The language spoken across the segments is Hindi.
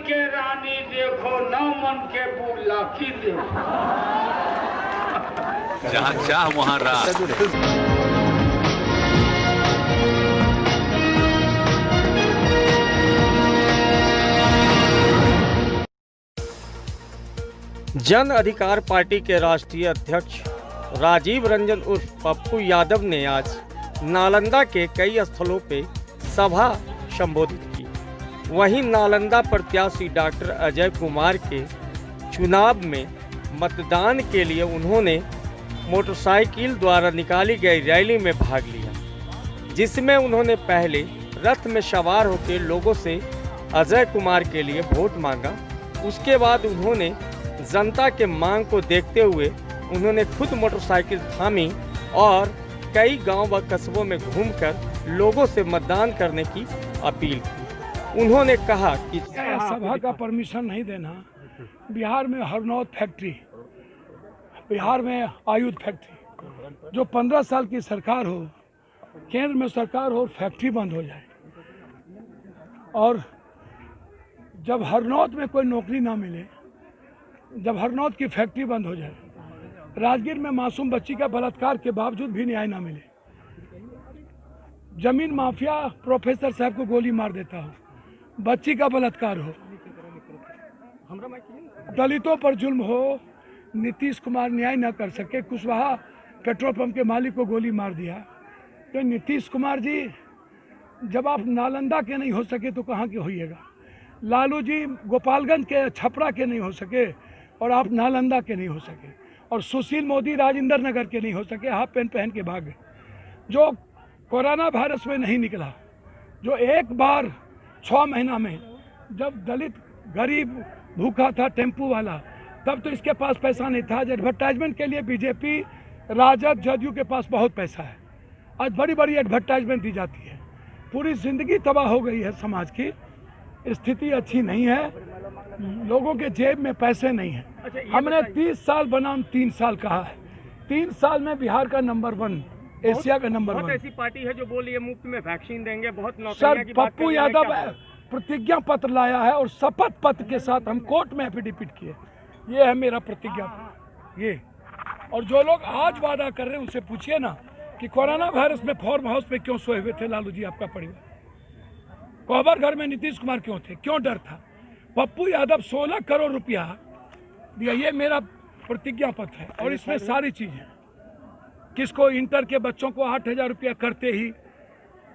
के रानी देखो, न मन के बुलाकी देखो। जहाँ चाह वहाँ राह। जन अधिकार पार्टी के राष्ट्रीय अध्यक्ष राजीव रंजन उर्फ पप्पू यादव ने आज नालंदा के कई स्थलों पे सभा संबोधित की। वहीं नालंदा प्रत्याशी डॉक्टर अजय कुमार के चुनाव में मतदान के लिए उन्होंने मोटरसाइकिल द्वारा निकाली गई रैली में भाग लिया, जिसमें उन्होंने पहले रथ में सवार होकर लोगों से अजय कुमार के लिए वोट मांगा। उसके बाद उन्होंने जनता के मांग को देखते हुए उन्होंने खुद मोटरसाइकिल थामी और कई गांव व कस्बों में घूमकर लोगों से मतदान करने की अपील की। उन्होंने कहा कि सभा का परमिशन नहीं देना, बिहार में हरनौत फैक्ट्री, बिहार में आयुध फैक्ट्री, जो 15 साल की सरकार हो, केंद्र में सरकार हो, फैक्ट्री बंद हो जाए। और जब हरनौत में कोई नौकरी ना मिले, जब हरनौत की फैक्ट्री बंद हो जाए, राजगीर में मासूम बच्ची का बलात्कार के बावजूद भी न्याय ना मिले, जमीन माफिया प्रोफेसर साहब को गोली मार देता हो, बच्ची का बलात्कार हो, दलितों पर जुल्म हो, नीतीश कुमार न्याय न कर सके, कुशवाहा पेट्रोल पंप के मालिक को गोली मार दिया। तो नीतीश कुमार जी, जब आप नालंदा के नहीं हो सके तो कहाँ के होइएगा? लालू जी गोपालगंज के, छपरा के नहीं हो सके और आप नालंदा के नहीं हो सके, और सुशील मोदी राजेंद्र नगर के नहीं हो सके, हाफ पैंट पहन के भागे। जो कोरोना वायरस में नहीं निकला, जो एक बार 6 महीना में जब दलित गरीब भूखा था टेम्पू वाला, तब तो इसके पास पैसा नहीं था। एडवर्टाइजमेंट के लिए बीजेपी, राजद, जदयू के पास बहुत पैसा है। आज बड़ी बड़ी एडवर्टाइजमेंट दी जाती है। पूरी जिंदगी तबाह हो गई है, समाज की स्थिति अच्छी नहीं है, लोगों के जेब में पैसे नहीं है। हमने 30 साल बनाम 3 साल कहा है, 3 साल में बिहार का नंबर 1, एशिया का नंबर 1। ऐसी पार्टी है जो बोली है मुफ्त में वैक्सीन देंगे, बहुत सर पप्पू यादव प्रतिज्ञा पत्र लाया है और शपथ पत्र के साथ हम कोर्ट में एफिडेविट किए, ये है मेरा प्रतिज्ञा पत्र ये। और जो लोग आज वादा कर रहे हैं उनसे पूछिए ना कि कोरोना वायरस में फार्म हाउस में क्यों सोए हुए थे लालू जी, आपका परिवार? कोहबर घर में नीतीश कुमार क्यों थे? क्यों डर था? पप्पू यादव 16 करोड़ रुपया दिया, ये मेरा प्रतिज्ञा पत्र है। और इसमें सारी चीजें, किसको इंटर के बच्चों को 8,000 रुपया करते ही,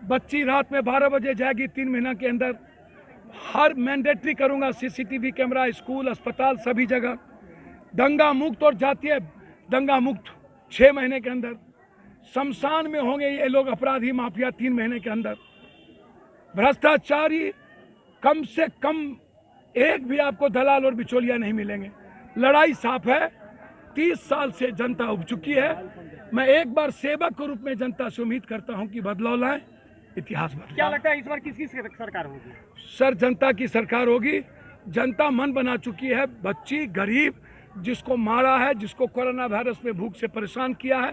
बच्ची रात में 12 बजे जाएगी 3 महीना के अंदर, हर मैंडेटरी करूंगा सीसीटीवी कैमरा, स्कूल, अस्पताल, सभी जगह दंगा मुक्त और जातीय दंगा मुक्त 6 महीने के अंदर। शमशान में होंगे ये लोग अपराधी माफिया 3 महीने के अंदर। भ्रष्टाचारी कम से कम एक भी आपको दलाल और बिचौलिया नहीं मिलेंगे। लड़ाई साफ है, 30 साल से जनता उब चुकी है। मैं एक बार सेवक के रूप में जनता से उम्मीद करता हूं कि बदलाव लाएं, इतिहास बदले। क्या लगता है इस बार किसकी सरकार होगी? सर जनता की सरकार होगी। जनता मन बना चुकी है। बच्ची, गरीब, जिसको मारा है, जिसको कोरोना वायरस में भूख से परेशान किया है,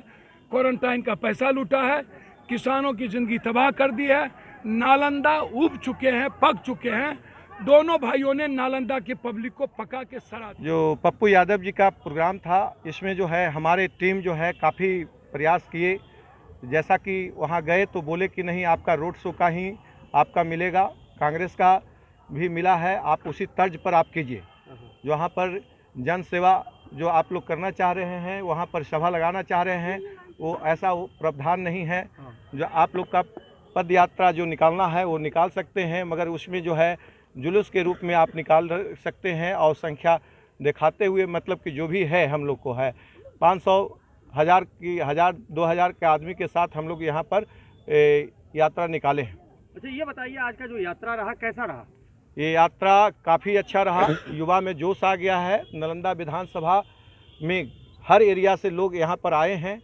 क्वारंटाइन का पैसा लूटा है, किसानों की जिंदगी तबाह कर दी है। नालंदा उब चुके हैं, पक चुके हैं। दोनों भाइयों ने नालंदा की पब्लिक को पका के सड़ा। जो पप्पू यादव जी का प्रोग्राम था, इसमें जो है हमारे टीम जो है काफ़ी प्रयास किए। जैसा कि वहाँ गए तो बोले कि नहीं, आपका रोड शो का ही आपका मिलेगा, कांग्रेस का भी मिला है, आप उसी तर्ज पर आप कीजिए। जो वहाँ पर जन सेवा जो आप लोग करना चाह रहे हैं, वहाँ पर सभा लगाना चाह रहे हैं, वो ऐसा वो प्रावधान नहीं है। जो आप लोग का पद यात्रा जो निकालना है वो निकाल सकते हैं, मगर उसमें जो है जुलूस के रूप में आप निकाल सकते हैं और संख्या दिखाते हुए, मतलब कि जो भी है हम लोग को है 500, 1000 की 1000, 2000 के आदमी के साथ हम लोग यहाँ पर यात्रा निकाले हैं। अच्छा ये बताइए, आज का जो यात्रा रहा कैसा रहा? ये यात्रा काफ़ी अच्छा रहा। युवा में जोश आ गया है। नालंदा विधानसभा में हर एरिया से लोग यहाँ पर आए हैं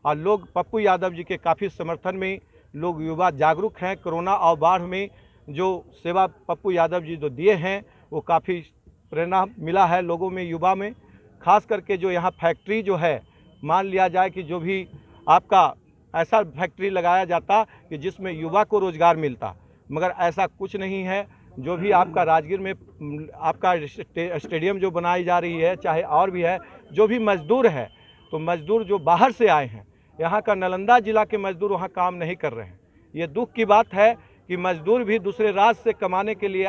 और लोग पप्पू यादव जी के काफ़ी समर्थन में लोग युवा जागरूक हैं। कोरोना और बाढ़ में जो सेवा पप्पू यादव जी जो दिए हैं वो काफ़ी प्रेरणा मिला है लोगों में, युवा में। खास करके जो यहाँ फैक्ट्री जो है, मान लिया जाए कि जो भी आपका ऐसा फैक्ट्री लगाया जाता कि जिसमें युवा को रोज़गार मिलता, मगर ऐसा कुछ नहीं है। जो भी आपका राजगीर में आपका स्टेडियम जो बनाई जा रही है, चाहे और भी है, जो भी मजदूर है, तो मजदूर जो बाहर से आए हैं, यहाँ का नालंदा जिला के मजदूर वहाँ काम नहीं कर रहे हैं। ये दुख की बात है कि मजदूर भी दूसरे राज्य से कमाने के लिए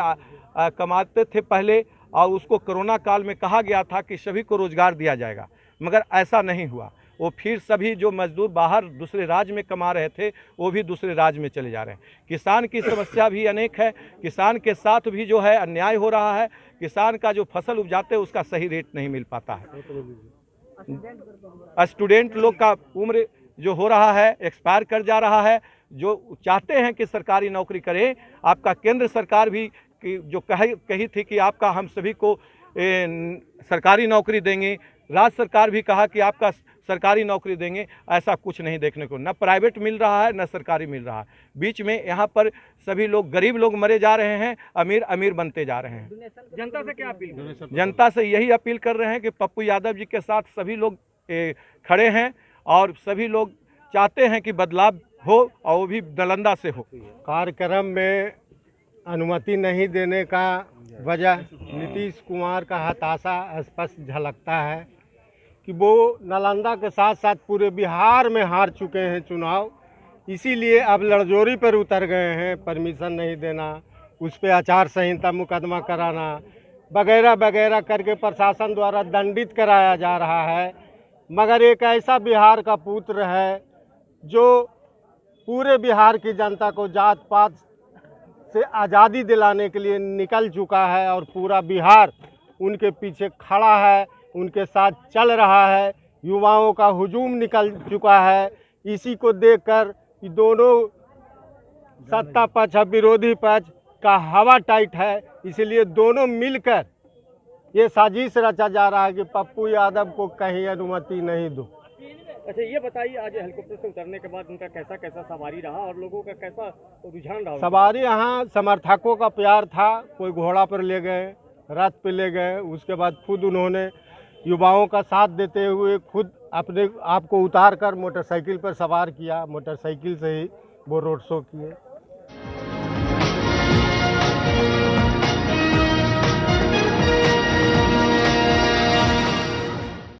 कमाते थे पहले, और उसको कोरोना काल में कहा गया था कि सभी को रोजगार दिया जाएगा, मगर ऐसा नहीं हुआ। वो फिर सभी जो मजदूर बाहर दूसरे राज्य में कमा रहे थे वो भी दूसरे राज्य में चले जा रहे हैं। किसान की समस्या भी अनेक है, किसान के साथ भी जो है अन्याय हो रहा है। किसान का जो फसल उपजाते हैं उसका सही रेट नहीं मिल पाता है। स्टूडेंट लोग का उम्र जो हो रहा है एक्सपायर कर जा रहा है। जो चाहते हैं कि सरकारी नौकरी करें, आपका केंद्र सरकार भी जो कही थी कि आपका हम सभी को सरकारी नौकरी देंगे, राज्य सरकार भी कहा कि आपका सरकारी नौकरी देंगे, ऐसा कुछ नहीं देखने को, न प्राइवेट मिल रहा है न सरकारी मिल रहा है। बीच में यहाँ पर सभी लोग, गरीब लोग मरे जा रहे हैं, अमीर अमीर बनते जा रहे हैं। जनता से क्या अपील करें? जनता से यही अपील कर रहे हैं कि पप्पू यादव जी के साथ सभी लोग खड़े हैं और सभी लोग चाहते हैं कि बदलाव हो और वो भी नालंदा से हो। कार्यक्रम में अनुमति नहीं देने का वजह नीतीश कुमार का हताशा स्पष्ट झलकता है कि वो नालंदा के साथ साथ पूरे बिहार में हार चुके हैं चुनाव, इसीलिए अब लड़जोरी पर उतर गए हैं। परमिशन नहीं देना, उस पर आचार संहिता मुकदमा कराना वगैरह वगैरह करके प्रशासन द्वारा दंडित कराया जा रहा है। मगर एक ऐसा बिहार का पुत्र है जो पूरे बिहार की जनता को जात पात से आज़ादी दिलाने के लिए निकल चुका है और पूरा बिहार उनके पीछे खड़ा है, उनके साथ चल रहा है। युवाओं का हुजूम निकल चुका है। इसी को देखकर दोनों सत्ता पक्ष और विरोधी पक्ष का हवा टाइट है, इसलिए दोनों मिलकर ये साजिश रचा जा रहा है कि पप्पू यादव को कहीं अनुमति नहीं दो। अच्छा, ये बताइए आज हेलीकॉप्टर से उतरने के बाद उनका कैसा कैसा सवारी रहा और लोगों का कैसा रुझान रहा? सवारी यहाँ समर्थकों का प्यार था, कोई घोड़ा पर ले गए, रथ पे ले गए, उसके बाद खुद उन्होंने युवाओं का साथ देते हुए खुद अपने आप को उतार कर मोटरसाइकिल पर सवार किया, मोटरसाइकिल से ही वो रोड शो किए।